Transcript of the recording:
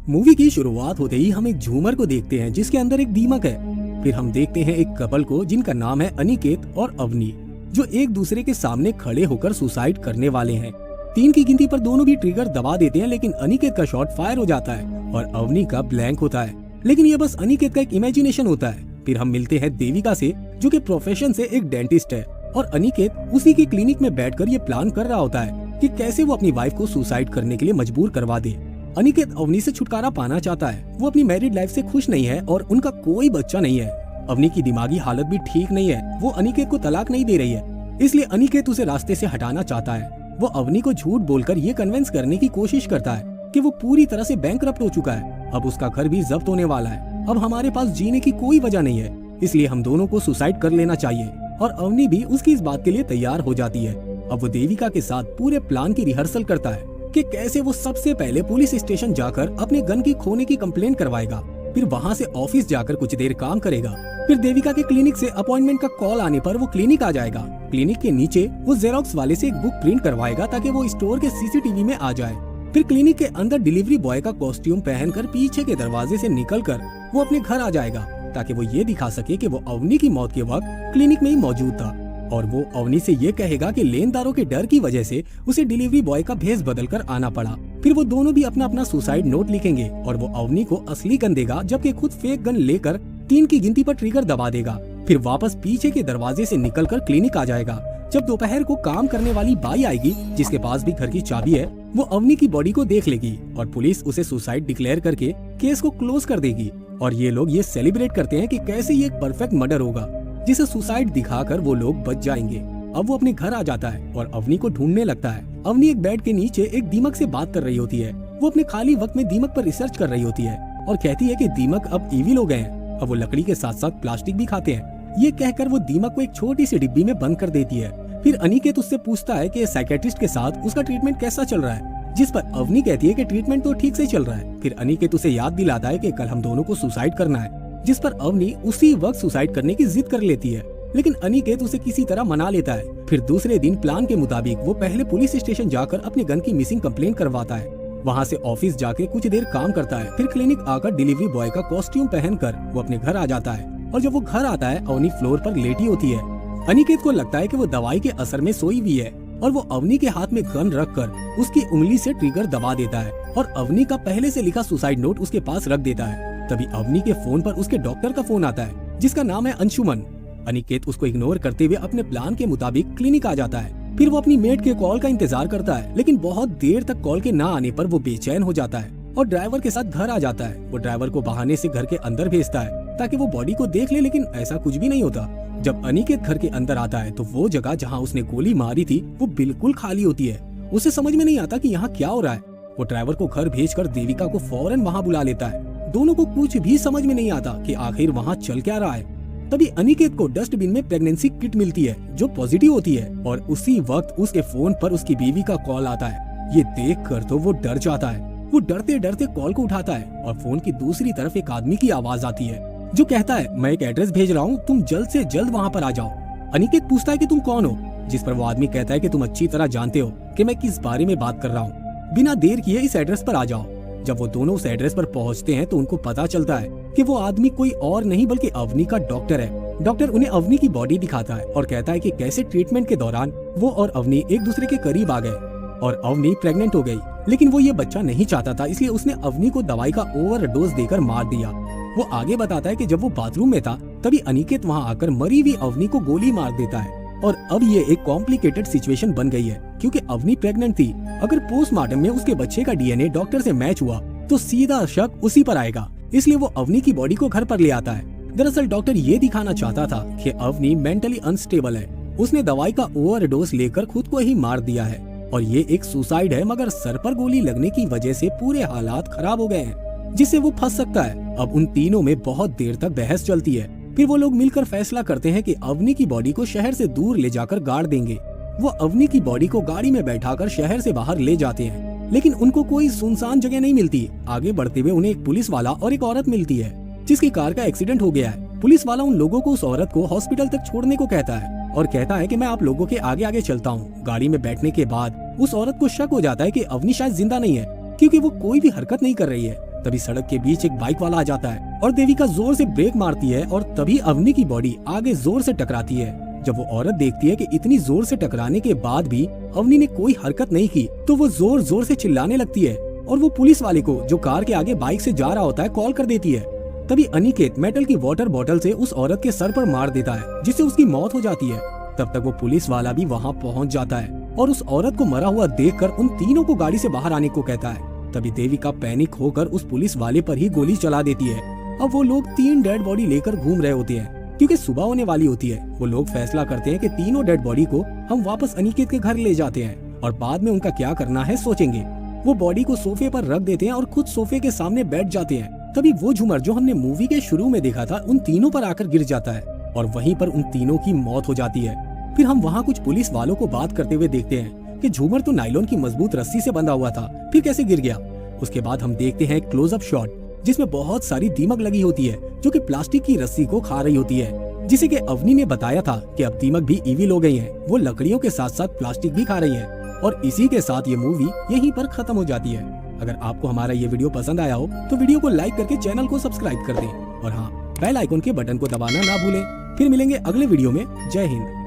Movie की शुरुआत होते ही हम एक झूमर को देखते हैं जिसके अंदर एक दीमक है। फिर हम देखते हैं एक कपल को जिनका नाम है अनिकेत और अवनी, जो एक दूसरे के सामने खड़े होकर सुसाइड करने वाले हैं। 3 की गिनती पर दोनों भी ट्रिगर दबा देते हैं, लेकिन अनिकेत का शॉट फायर हो जाता है और अवनी का ब्लैंक होता है। लेकिन ये बस अनिकेत का एक इमेजिनेशन होता है। फिर हम मिलते हैं देविका से, जो कि प्रोफेशन से एक डेंटिस्ट है, और अनिकेत उसी की क्लिनिक में बैठकर ये प्लान कर रहा होता है कि कैसे वो अपनी वाइफ को सुसाइड करने के लिए मजबूर करवा दे। अनिकेत अवनी से छुटकारा पाना चाहता है। वो अपनी मैरिड लाइफ से खुश नहीं है और उनका कोई बच्चा नहीं है। अवनी की दिमागी हालत भी ठीक नहीं है। वो अनिकेत को तलाक नहीं दे रही है, इसलिए अनिकेत उसे रास्ते से हटाना चाहता है। वो अवनी को झूठ बोलकर ये कन्विंस करने की कोशिश करता है कि वो पूरी तरह से बैंकरप्ट हो चुका है। अब उसका घर भी जब्त होने वाला है। अब हमारे पास जीने की कोई वजह नहीं है, इसलिए हम दोनों को सुसाइड कर लेना चाहिए। और अवनी भी उसकी इस बात के लिए तैयार हो जाती है। अब वो देविका के साथ पूरे प्लान की रिहर्सल करता है कि कैसे वो सबसे पहले पुलिस स्टेशन जाकर अपने गन की खोने की कंप्लेंट करवाएगा, फिर वहाँ से ऑफिस जाकर कुछ देर काम करेगा, फिर देविका के क्लिनिक से अपॉइंटमेंट का कॉल आने पर वो क्लिनिक आ जाएगा। क्लिनिक के नीचे वो जेरोक्स वाले से एक बुक प्रिंट करवाएगा ताकि वो स्टोर के सीसीटीवी में आ जाए। फिर क्लिनिक के अंदर डिलीवरी बॉय का कॉस्ट्यूम पहनकर पीछे के दरवाजे से निकलकर वो अपने घर आ जाएगा ताकि वो ये दिखा सके कि वो अवनी की मौत के वक्त क्लिनिक में ही मौजूद था। और वो अवनी से ये कहेगा कि लेनदारों के डर की वजह से उसे डिलीवरी बॉय का भेष बदलकर आना पड़ा। फिर वो दोनों भी अपना अपना सुसाइड नोट लिखेंगे और वो अवनी को असली गन देगा, जबकि खुद फेक गन लेकर 3 की गिनती पर ट्रिगर दबा देगा। फिर वापस पीछे के दरवाजे से निकलकर क्लिनिक आ जाएगा। जब दोपहर को काम करने वाली बाई आएगी, जिसके पास भी घर की चाबी है, वो अवनी की बॉडी को देख लेगी और पुलिस उसे सुसाइड डिक्लेयर करके केस को क्लोज कर देगी। और ये लोग ये सेलिब्रेट करते हैं कि कैसे ये एक परफेक्ट मर्डर होगा, जिसे सुसाइड दिखाकर वो लोग बच जाएंगे। अब वो अपने घर आ जाता है और अवनी को ढूंढने लगता है। अवनी एक बेड के नीचे एक दीमक से बात कर रही होती है। वो अपने खाली वक्त में दीमक पर रिसर्च कर रही होती है और कहती है कि दीमक अब इविल हो गए हैं। अब वो लकड़ी के साथ साथ प्लास्टिक भी खाते हैं। ये कहकर वो दीमक को एक छोटी सी डिब्बी में बंद कर देती है। फिर अनिकेत उससे पूछता है कि साइकियाट्रिस्ट के साथ उसका ट्रीटमेंट कैसा चल रहा है, जिस पर अवनी कहती है कि ट्रीटमेंट तो ठीक से चल रहा है। फिर अनिकेत उसे याद दिलाता है कि कल हम दोनों को सुसाइड करना है, जिस पर अवनी उसी वक्त सुसाइड करने की जिद कर लेती है, लेकिन अनिकेत उसे किसी तरह मना लेता है। फिर दूसरे दिन प्लान के मुताबिक वो पहले पुलिस स्टेशन जाकर अपने गन की मिसिंग कंप्लेंट करवाता है। वहाँ से ऑफिस जाके कुछ देर काम करता है। फिर क्लिनिक आकर डिलीवरी बॉय का कॉस्ट्यूम पहनकर वो अपने घर आ जाता है। और जब वो घर आता है, अवनी फ्लोर पर लेटी होती है। अनिकेत को लगता है कि वो दवाई के असर में सोई हुई है और वो अवनी के हाथ में गन रखकर उसकी उंगली से ट्रिगर दबा देता है और अवनी का पहले से लिखा सुसाइड नोट उसके पास रख देता है। तभी अवनी के फोन पर उसके डॉक्टर का फोन आता है, जिसका नाम है अंशुमन। अनिकेत उसको इग्नोर करते हुए अपने प्लान के मुताबिक क्लिनिक आ जाता है। फिर वो अपनी मेड के कॉल का इंतजार करता है, लेकिन बहुत देर तक कॉल के ना आने पर वो बेचैन हो जाता है और ड्राइवर के साथ घर आ जाता है। वो ड्राइवर को बहाने से घर के अंदर भेजता है ताकि वो बॉडी को देख ले, लेकिन ऐसा कुछ भी नहीं होता। जब अनिकेत घर के अंदर आता है तो वो जगह जहाँ उसने गोली मारी थी वो बिल्कुल खाली होती है। उसे समझ में नहीं आता कि यहाँ क्या हो रहा है। वो ड्राइवर को घर भेजकर देविका को फौरन वहाँ बुला लेता है। दोनों को कुछ भी समझ में नहीं आता कि आखिर वहाँ चल क्या रहा है। तभी अनिकेत को डस्टबिन में प्रेगनेंसी किट मिलती है जो पॉजिटिव होती है और उसी वक्त उसके फोन पर उसकी बीवी का कॉल आता है। ये देखकर तो वो डर जाता है। वो डरते डरते कॉल को उठाता है और फोन की दूसरी तरफ एक आदमी की आवाज आती है जो कहता है, मैं एक एड्रेस भेज रहा हूँ, तुम जल्द से जल्द वहाँ पर आ जाओ। अनिकेत पूछता है कि तुम कौन हो, जिस पर वो आदमी कहता है कि तुम अच्छी तरह जानते हो कि मैं किस बारे में बात कर रहा हूँ। बिना देर किए इस एड्रेस पर आ जाओ। जब वो दोनों उस एड्रेस पर पहुँचते हैं तो उनको पता चलता है कि वो आदमी कोई और नहीं बल्कि अवनी का डॉक्टर है। डॉक्टर उन्हें अवनी की बॉडी दिखाता है और कहता है कि कैसे ट्रीटमेंट के दौरान वो और अवनी एक दूसरे के करीब आ गए और अवनी प्रेग्नेंट हो गई, लेकिन वो ये बच्चा नहीं चाहता था, इसलिए उसने अवनी को दवाई का ओवरडोज देकर मार दिया। वो आगे बताता है कि जब वो बाथरूम में था तभी अनिकेत वहाँ आकर मरी हुई अवनी को गोली मार देता है और अब ये एक कॉम्प्लिकेटेड सिचुएशन बन गई है क्योंकि अवनी प्रेग्नेंट थी। अगर पोस्टमार्टम में उसके बच्चे का डीएनए डॉक्टर से मैच हुआ तो सीधा शक उसी पर आएगा, इसलिए वो अवनी की बॉडी को घर पर ले आता है। दरअसल डॉक्टर ये दिखाना चाहता था कि अवनी मेंटली अनस्टेबल है। उसने दवाई का ओवरडोज लेकर खुद को ही मार दिया है और ये एक सुसाइड है, मगर सर पर गोली लगने की वजह से पूरे हालात खराब हो गए हैं, जिससे वो फंस सकता है। अब उन तीनों में बहुत देर तक बहस चलती है। फिर वो लोग मिलकर फैसला करते हैं कि अवनी की बॉडी को शहर से दूर ले जाकर गाड़ देंगे। वो अवनी की बॉडी को गाड़ी में बैठाकर शहर से बाहर ले जाते हैं, लेकिन उनको कोई सुनसान जगह नहीं मिलती। आगे बढ़ते हुए उन्हें एक पुलिस वाला और एक औरत मिलती है जिसकी कार का एक्सीडेंट हो गया है। पुलिस वाला उन लोगों को उस औरत को हॉस्पिटल तक छोड़ने को कहता है और कहता है कि मैं आप लोगों के आगे आगे चलता हूँ। गाड़ी में बैठने के बाद उस औरत को शक हो जाता है कि अवनी शायद जिंदा नहीं है, क्योंकि वो कोई भी हरकत नहीं कर रही है। तभी सड़क के बीच एक बाइक वाला आ जाता है और देविका जोर से ब्रेक मारती है और तभी अवनी की बॉडी आगे जोर से टकराती है। जब वो औरत देखती है कि इतनी जोर से टकराने के बाद भी अवनी ने कोई हरकत नहीं की तो वो जोर जोर से चिल्लाने लगती है और वो पुलिस वाले को जो कार के आगे बाइक से जा रहा होता है कॉल कर देती है। तभी अनिकेत मेटल की वाटर बॉटल से उस औरत के सर पर मार देता है जिससे उसकी मौत हो जाती है। तब तक वो पुलिस वाला भी वहाँ पहुँच जाता है और उस औरत को मरा हुआ देखकर उन तीनों को गाड़ी से बाहर आने को कहता है। तभी देविका पैनिक होकर उस पुलिस वाले पर ही गोली चला देती है। अब वो लोग 3 डेड बॉडी लेकर घूम रहे होते हैं क्योंकि सुबह होने वाली होती है। वो लोग फैसला करते हैं कि तीनों डेड बॉडी को हम वापस अनिकेत के घर ले जाते हैं और बाद में उनका क्या करना है सोचेंगे। वो बॉडी को सोफे पर रख देते हैं और खुद सोफे के सामने बैठ जाते हैं। तभी वो झूमर जो हमने मूवी के शुरू में देखा था उन तीनों पर आकर गिर जाता है और वहीं पर उन तीनों की मौत हो जाती है। फिर हम वहाँ कुछ पुलिस वालों को बात करते हुए देखते हैं कि झूमर तो नायलॉन की मजबूत रस्सी से बंधा हुआ था, फिर कैसे गिर गया। उसके बाद हम देखते हैं क्लोजअप शॉट जिसमें बहुत सारी दीमक लगी होती है जो कि प्लास्टिक की रस्सी को खा रही होती है, जिसे कि अवनी ने बताया था कि अब दीमक भी इविल हो गई हैं। वो लकड़ियों के साथ साथ प्लास्टिक भी खा रही है और इसी के साथ ये मूवी यहीं पर खत्म हो जाती है। अगर आपको हमारा ये वीडियो पसंद आया हो तो वीडियो को लाइक करके चैनल को सब्सक्राइब कर दें और हाँ, बेल आइकन के बटन को दबाना ना भूलें। फिर मिलेंगे अगले वीडियो में। जय हिंद।